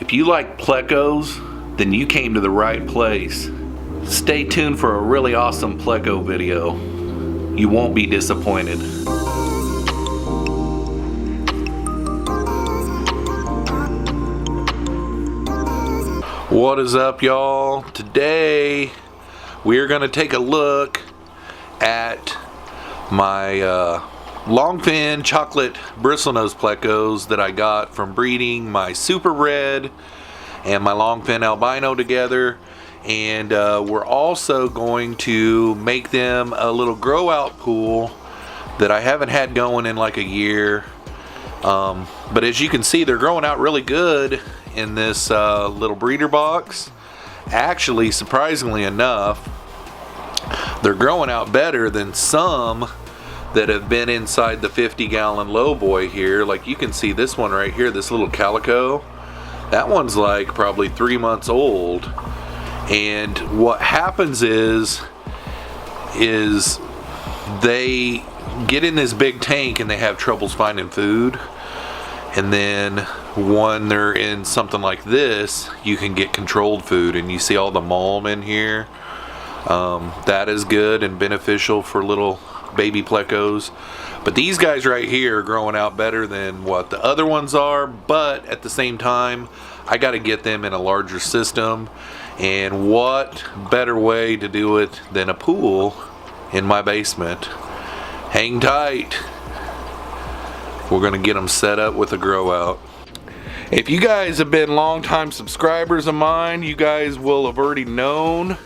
If you like plecos, then you came to the right place. Stay tuned for a really awesome pleco video. You won't be disappointed. What is up, y'all? Today we are going to take a look at my longfin chocolate bristlenose plecos that I got from breeding my super red and my longfin albino together. And we're also going to make them a little grow out pool that I haven't had going in like a year. But as you can see, they're growing out really good in this little breeder box. Actually, surprisingly enough, they're growing out better than some that have been inside the 50-gallon lowboy here. Like you can see this one right here, this little calico. That one's like probably 3 months old. And what happens is they get in this big tank and they have troubles finding food. And then when they're in something like this, you can get controlled food. And you see all the mulm in here. That is good and beneficial for little baby plecos. But these guys right here are growing out better than what the other ones are. But at the same time, I got to get them in a larger system. And what better way to do it than a pool in my basement? Hang tight. We're going to get them set up with a grow out. If you guys have been longtime subscribers of mine, you guys will have already known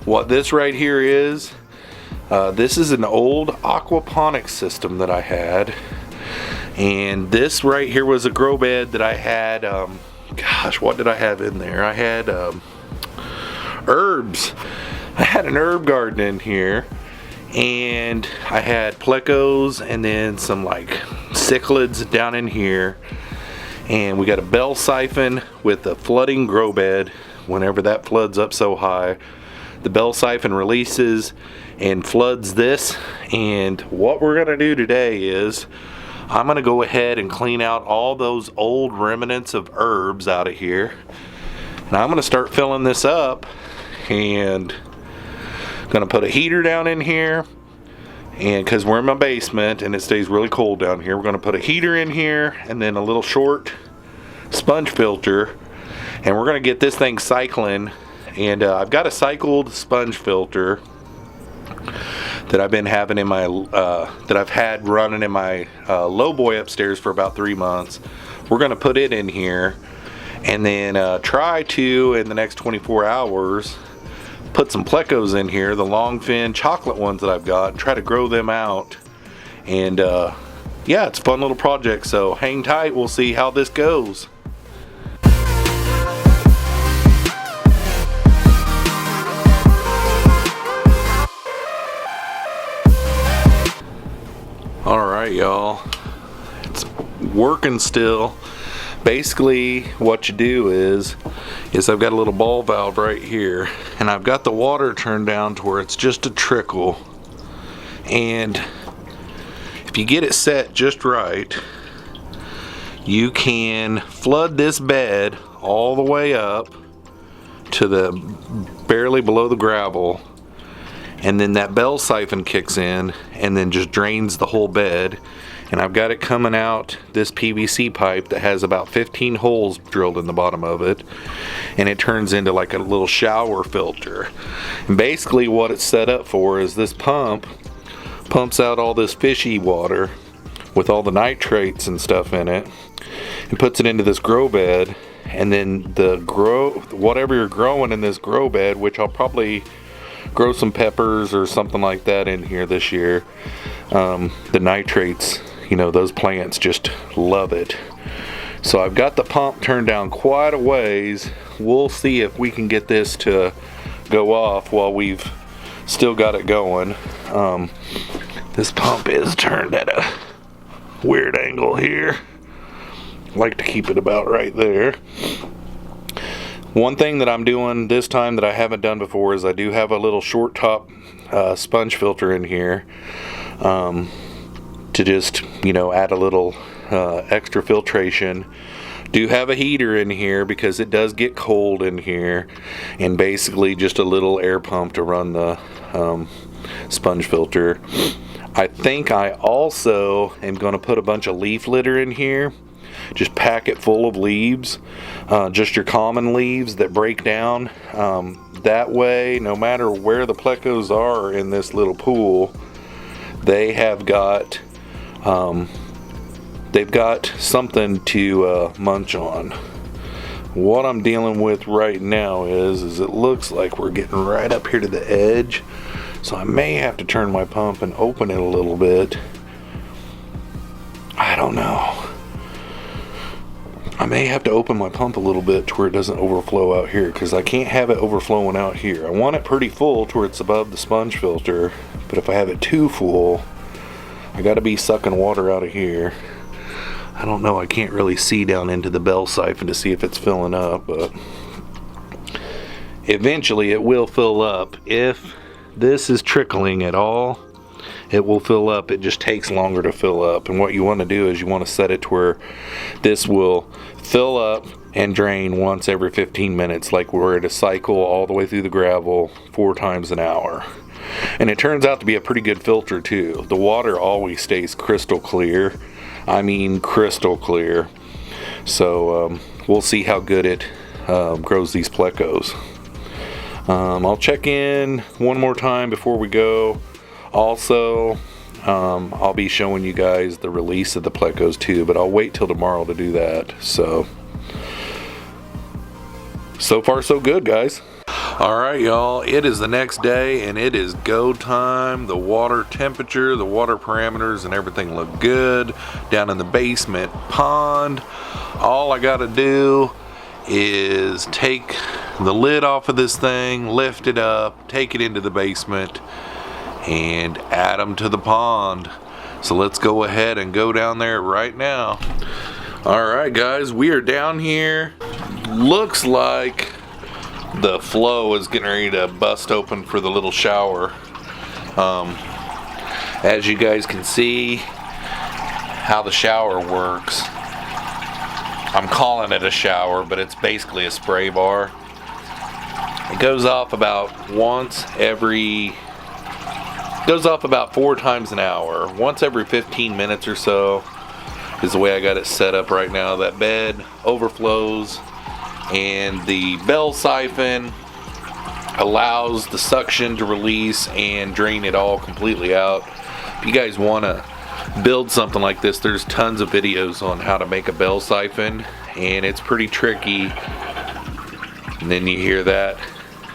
what this right here is. This is an old aquaponic system that I had. And this right here was a grow bed that I had, gosh, what did I have in there? I had herbs. I had an herb garden in here. And I had plecos and then some like cichlids down in here. And we got a bell siphon with a flooding grow bed. Whenever that floods up so high, the bell siphon releases and floods this. And what we're gonna do today is I'm gonna go ahead and clean out all those old remnants of herbs out of here. And I'm gonna start filling this up and gonna put a heater down in here, and because we're in my basement and it stays really cold down here, we're gonna put a heater in here and then a little short sponge filter, and we're gonna get this thing cycling. And I've got a cycled sponge filter that I've been having in my that I've had running in my lowboy upstairs for about 3 months. We're gonna put it in here and then try to, in the next 24 hours, put some plecos in here, the longfin chocolate ones that I've got, and try to grow them out. And yeah, it's a fun little project, so hang tight, we'll see how this goes. Alright, y'all, it's working still. Basically what you do is I've got a little ball valve right here, and I've got the water turned down to where it's just a trickle. And if you get it set just right, you can flood this bed all the way up to the barely below the gravel, and then that bell siphon kicks in and then just drains the whole bed. And I've got it coming out this PVC pipe that has about 15 holes drilled in the bottom of it, and it turns into like a little shower filter. And basically what it's set up for is this pump pumps out all this fishy water with all the nitrates and stuff in it and puts it into this grow bed. And then whatever you're growing in this grow bed, which I'll probably grow some peppers or something like that in here this year, the nitrates, you know, those plants just love it. So I've got the pump turned down quite a ways. We'll see if we can get this to go off while we've still got it going. This pump is turned at a weird angle here. I like to keep it about right there. One thing that I'm doing this time that I haven't done before is I do have a little short top sponge filter in here. To just, you know, add a little extra filtration Do have a heater in here because it does get cold in here, and basically just a little air pump to run the sponge filter. I think I also am going to put a bunch of leaf litter in here. Just pack it full of leaves, just your common leaves that break down. That way, no matter where the plecos are in this little pool, they have got they've got something to munch on. What I'm dealing with right now is it looks like we're getting right up here to the edge, so I may have to turn my pump and open it a little bit. I don't know. I may have to open my pump a little bit to where it doesn't overflow out here, because I can't have it overflowing out here. I want it pretty full to where it's above the sponge filter, but if I have it too full, I got to be sucking water out of here. I don't know, I can't really see down into the bell siphon to see if it's filling up, but eventually it will fill up. If this is trickling at all, it will fill up. It just takes longer to fill up, and what you want to do is you want to set it to where this will fill up and drain once every 15 minutes, like we're at a cycle all the way through the gravel 4 times an hour. And it turns out to be a pretty good filter too. The water always stays crystal clear. I mean crystal clear. So we'll see how good it grows these plecos. I'll check in one more time before we go. Also, I'll be showing you guys the release of the plecos too, but I'll wait till tomorrow to do that. So far so good, guys. Alright y'all, it is the next day and it is go time. The water temperature, the water parameters and everything look good down in the basement pond. All I gotta do is take the lid off of this thing, lift it up, take it into the basement, and add them to the pond. So let's go ahead and go down there right now. Alright guys, we are down here. Looks like the flow is getting ready to bust open for the little shower. As you guys can see how the shower works, I'm calling it a shower, but it's basically a spray bar. It goes off about goes off about 4 times an hour. Once every 15 minutes or so is the way I got it set up right now. That bed overflows and the bell siphon allows the suction to release and drain it all completely out. If you guys want to build something like this, there's tons of videos on how to make a bell siphon, and it's pretty tricky. And then you hear that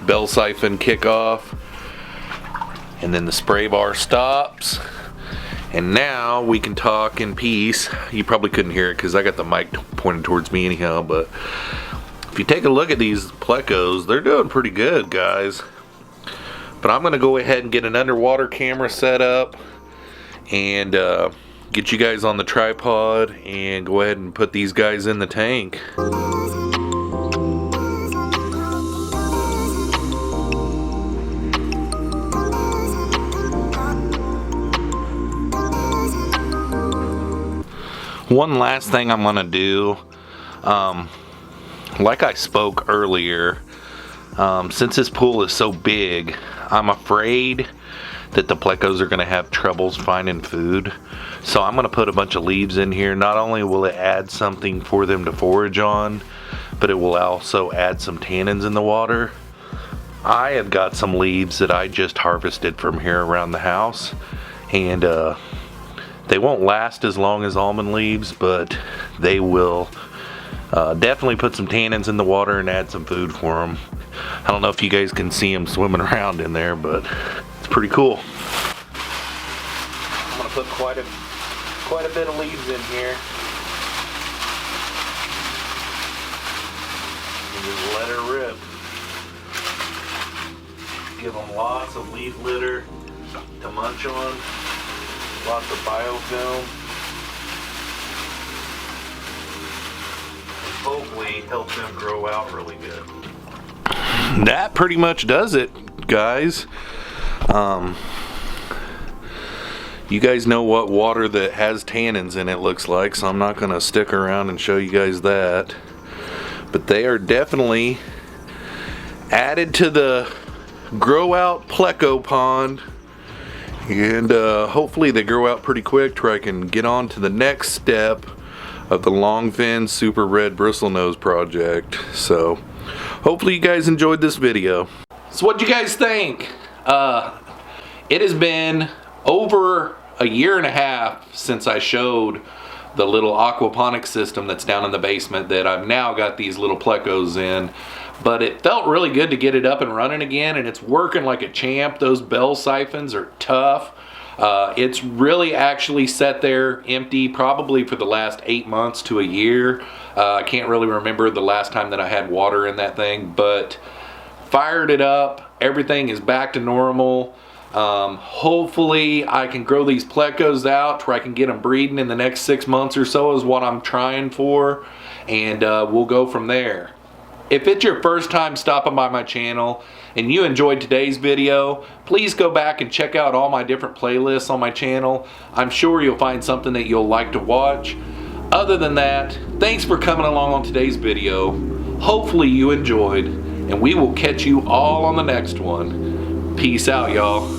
bell siphon kick off, and then the spray bar stops, and now we can talk in peace. You probably couldn't hear it because I got the mic pointed towards me anyhow, but if you take a look at these plecos, they're doing pretty good, guys. But I'm gonna go ahead and get an underwater camera set up and get you guys on the tripod and go ahead and put these guys in the tank. One last thing I'm gonna do, like I spoke earlier, since this pool is so big, I'm afraid that the plecos are gonna have troubles finding food. So I'm gonna put a bunch of leaves in here. Not only will it add something for them to forage on, but it will also add some tannins in the water. I have got some leaves that I just harvested from here around the house, and they won't last as long as almond leaves, but they will definitely put some tannins in the water and add some food for them. I don't know if you guys can see them swimming around in there, but it's pretty cool. I'm gonna put quite a bit of leaves in here. And just let her rip. Give them lots of leaf litter to munch on. Lots of biofilm. And hopefully help them grow out really good. That pretty much does it, guys. You guys know what water that has tannins in it looks like, so I'm not going to stick around and show you guys that. But they are definitely added to the grow out Pleco pond. And hopefully they grow out pretty quick to where I can get on to the next step of the longfin super red bristlenose project. So hopefully you guys enjoyed this video. So what'd you guys think? It has been over a year and a half since I showed the little aquaponic system that's down in the basement that I've now got these little plecos in. But it felt really good to get it up and running again, and it's working like a champ. Those bell siphons are tough. It's really actually sat there empty probably for the last 8 months to a year. I can't really remember the last time that I had water in that thing, but fired it up. Everything is back to normal. Hopefully I can grow these plecos out where I can get them breeding in the next 6 months or so is what I'm trying for, and we'll go from there. If it's your first time stopping by my channel and you enjoyed today's video, please go back and check out all my different playlists on my channel. I'm sure you'll find something that you'll like to watch. Other than that, thanks for coming along on today's video. Hopefully you enjoyed, and we will catch you all on the next one. Peace out, y'all.